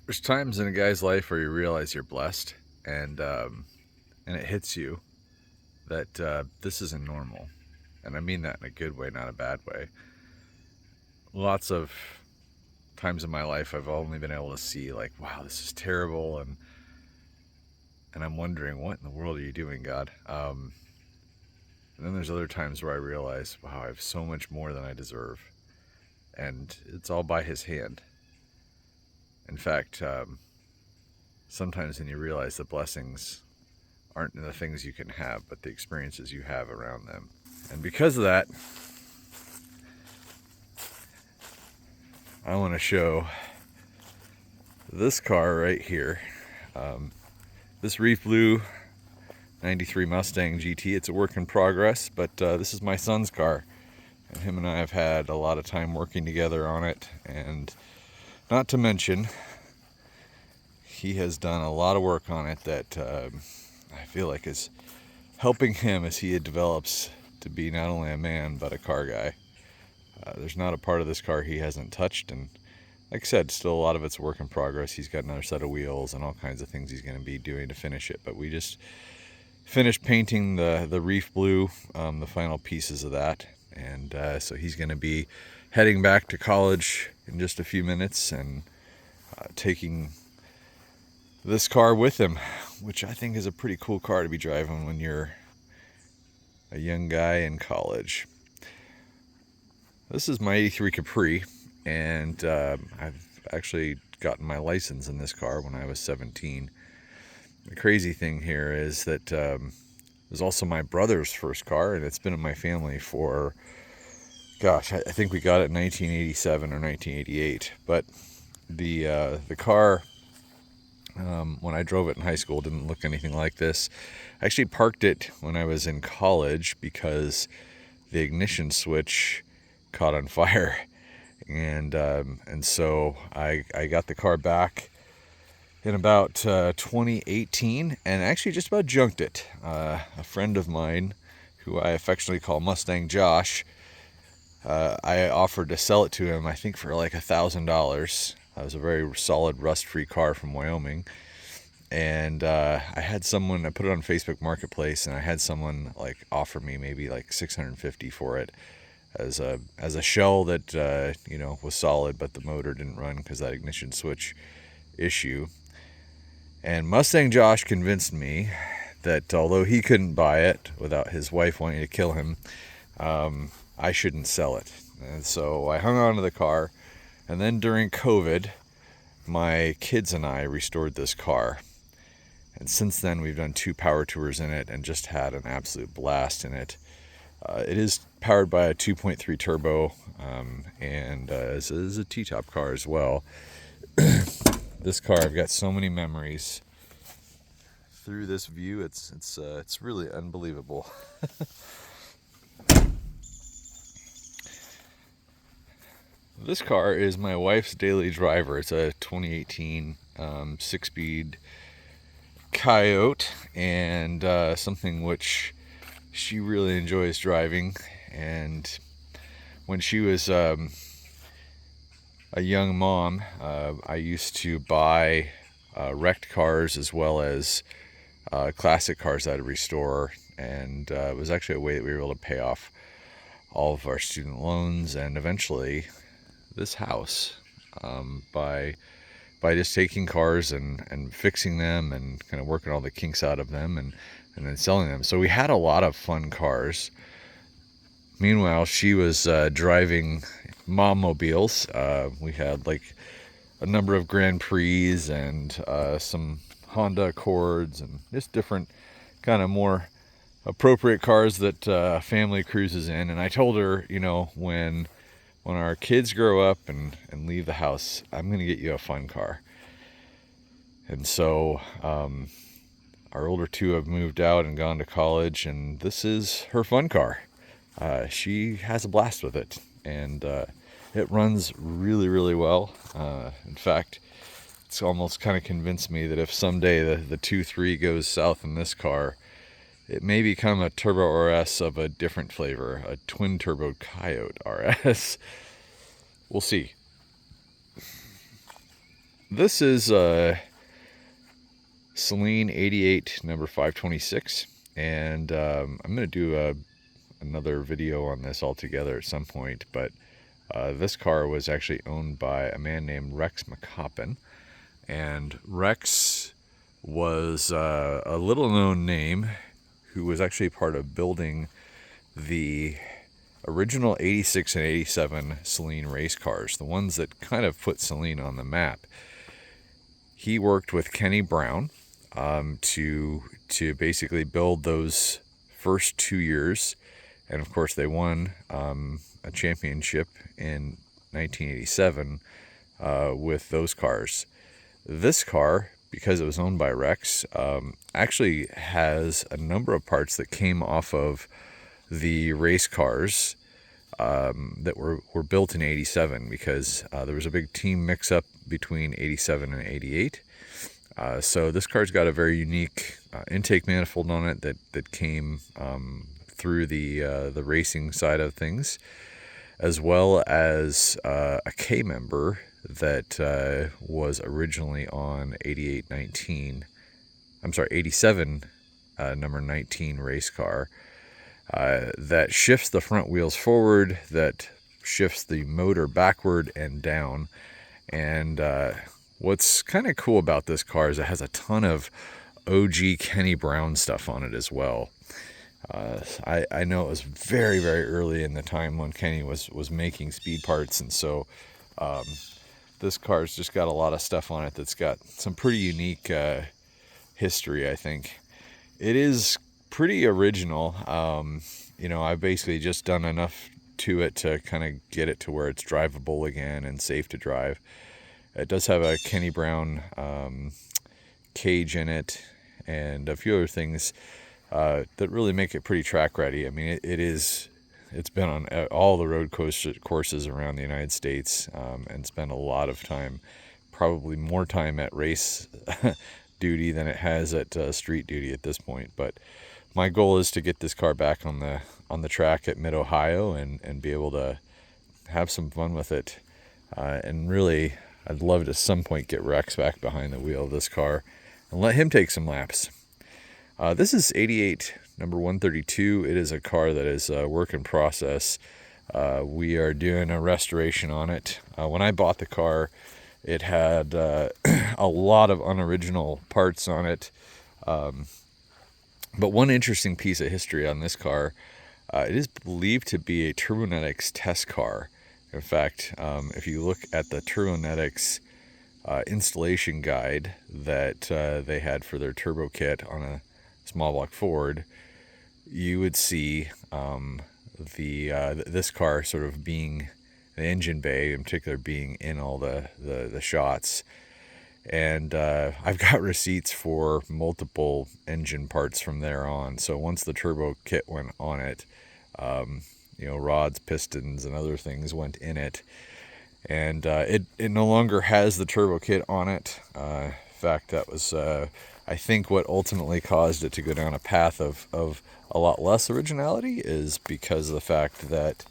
There's times in a guy's life where you realize you're blessed, and it hits you that this isn't normal, and I mean that in a good way, not a bad way. Lots of times in my life, I've only been able to see like, wow, this is terrible, and I'm wondering, what in the world are you doing, God? And then there's other times where I realize, wow, I have so much more than I deserve, and it's all by His hand. In fact, sometimes when you realize the blessings aren't in the things you can have, but the experiences you have around them. And because of that, I want to show this car right here. This Reef Blue 93 Mustang GT. It's a work in progress, but this is my son's car. And him and I have had a lot of time working together on it. And not to mention, he has done a lot of work on it that I feel like is helping him as he develops to be not only a man, but a car guy. There's not a part of this car he hasn't touched, and like I said, still a lot of it's a work in progress. He's got another set of wheels and all kinds of things he's going to be doing to finish it, but we just finished painting the Reef Blue, the final pieces of that, and so he's going to be heading back to college in just a few minutes and taking this car with him, which I think is a pretty cool car to be driving when you're a young guy in college. This is my 83 Capri, and I've actually gotten my license in this car when I was 17. The crazy thing here is that it was also my brother's first car, and it's been in my family for, gosh, I think we got it in 1987 or 1988. But the car, when I drove it in high school, didn't look anything like this. I actually parked it when I was in college because the ignition switch caught on fire, and so I got the car back in about 2018, and actually just about junked it. A friend of mine, who I affectionately call Mustang Josh, I offered to sell it to him, I think for like $1,000. It was a very solid rust-free car from Wyoming, and I put it on Facebook Marketplace, and I had someone like offer me maybe like $650 for it as a shell that was solid, but the motor didn't run because that ignition switch issue. And Mustang Josh convinced me that although he couldn't buy it without his wife wanting to kill him, I shouldn't sell it. And so I hung on to the car, and then during COVID, my kids and I restored this car. And since then, we've done 2 power tours in it and just had an absolute blast in it. It is powered by a 2.3 turbo, and is a T-top car as well. This car, I've got so many memories through this view. It's really unbelievable. This car is my wife's daily driver. It's a 2018 6-speed Coyote, and something which she really enjoys driving. And when she was a young mom, I used to buy wrecked cars as well as classic cars that I'd restore, and it was actually a way that we were able to pay off all of our student loans and eventually this house, by just taking cars and fixing them and kind of working all the kinks out of them and then selling them. So we had a lot of fun cars. Meanwhile, she was driving mom mobiles. We had like a number of Grand Prix and some Honda Accords and just different kind of more appropriate cars that family cruises in. And I told her, when our kids grow up and leave the house, I'm going to get you a fun car. And so our older 2 have moved out and gone to college, and this is her fun car. She has a blast with it, and it runs really, really well. In fact, it's almost kind of convinced me that if someday the 2.3 goes south in this car, it may become a Turbo RS of a different flavor, a twin turbo Coyote RS. We'll see. This is Saleen 88 number 526, and I'm going to do another video on this altogether at some point, but this car was actually owned by a man named Rex McCoppin, and Rex was a little known name who was actually part of building the original 86 and 87 Saleen race cars, the ones that kind of put Saleen on the map. He worked with Kenny Brown to basically build those first 2 years, and of course they won a championship in 1987 with those cars. This car, because it was owned by Rex, actually has a number of parts that came off of the race cars that were built in 87, because there was a big team mix-up between 87 and 88. So this car's got a very unique intake manifold on it that came through the racing side of things, as well as a K-member that was originally on 87 number 19 race car, that shifts the front wheels forward, that shifts the motor backward and down. And what's kind of cool about this car is it has a ton of OG Kenny Brown stuff on it as well. I know it was very, very early in the time when Kenny was making speed parts, and so this car's just got a lot of stuff on it that's got some pretty unique history, I think. It is pretty original. I've basically just done enough to it to kind of get it to where it's drivable again and safe to drive. It does have a Kenny Brown cage in it and a few other things that really make it pretty track ready. I mean, it's been on all the road courses around the United States, and spent a lot of time, probably more time at race duty than it has at street duty at this point. But my goal is to get this car back on the track at Mid-Ohio and be able to have some fun with it. And really, I'd love to at some point get Rex back behind the wheel of this car and let him take some laps. This is 88 number 132. It is a car that is a work in process. We are doing a restoration on it. When I bought the car, it had a lot of unoriginal parts on it. But one interesting piece of history on this car, it is believed to be a Turbonetics test car. In fact, if you look at the Turbonetics installation guide that they had for their turbo kit on a small block Ford, you would see this car sort of being the engine bay, in particular, being in all the shots. And I've got receipts for multiple engine parts from there on. So once the turbo kit went on it, rods, pistons, and other things went in it. And it no longer has the turbo kit on it. In fact, that was, I think, what ultimately caused it to go down a path of a lot less originality, is because of the fact that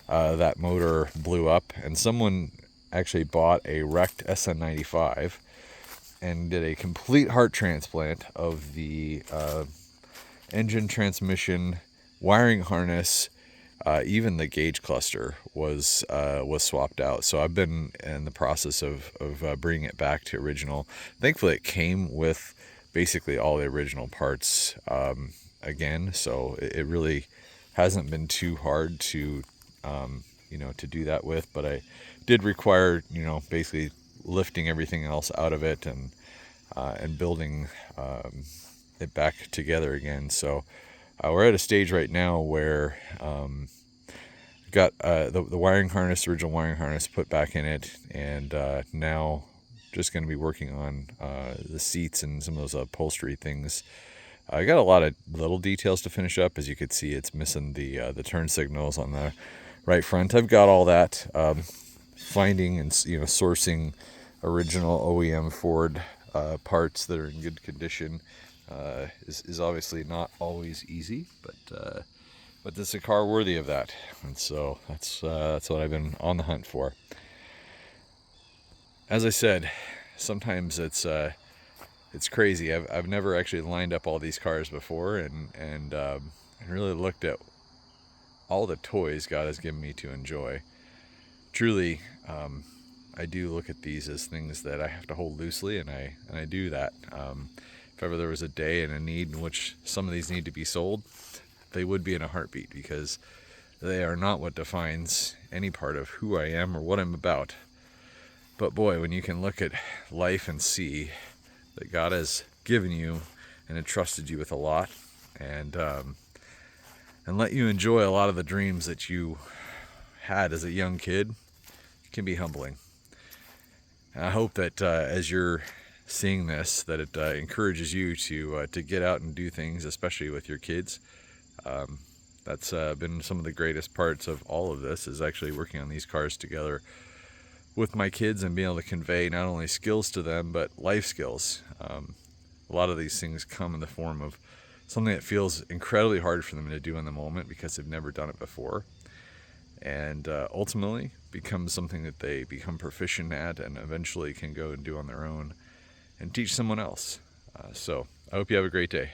that motor blew up, and someone actually bought a wrecked SN95 and did a complete heart transplant of the engine, transmission, wiring harness, even the gauge cluster was swapped out. So I've been in the process of bringing it back to original. Thankfully, it came with basically all the original parts again, so it really hasn't been too hard to do that with. But I did require basically lifting everything else out of it and building it back together again. So we're at a stage right now where got the wiring harness, original wiring harness, put back in it, and now just going to be working on the seats and some of those upholstery things. I got a lot of little details to finish up. As you can see, it's missing the turn signals on the right front. I've got all that. Finding and sourcing original OEM Ford parts that are in good condition is obviously not always easy, but this is a car worthy of that, and so that's what I've been on the hunt for. As I said, sometimes it's crazy. I've never actually lined up all these cars before, and really looked at all the toys God has given me to enjoy. Truly, I do look at these as things that I have to hold loosely, and I do that. If ever there was a day and a need in which some of these need to be sold, they would be in a heartbeat, because they are not what defines any part of who I am or what I'm about. But boy, when you can look at life and see that God has given you and entrusted you with a lot, and let you enjoy a lot of the dreams that you had as a young kid, it can be humbling. And I hope that as you're seeing this, that it encourages you to get out and do things, especially with your kids. That's been some of the greatest parts of all of this, is actually working on these cars together with my kids and being able to convey not only skills to them, but life skills. A lot of these things come in the form of something that feels incredibly hard for them to do in the moment because they've never done it before, and ultimately becomes something that they become proficient at and eventually can go and do on their own and teach someone else. So I hope you have a great day.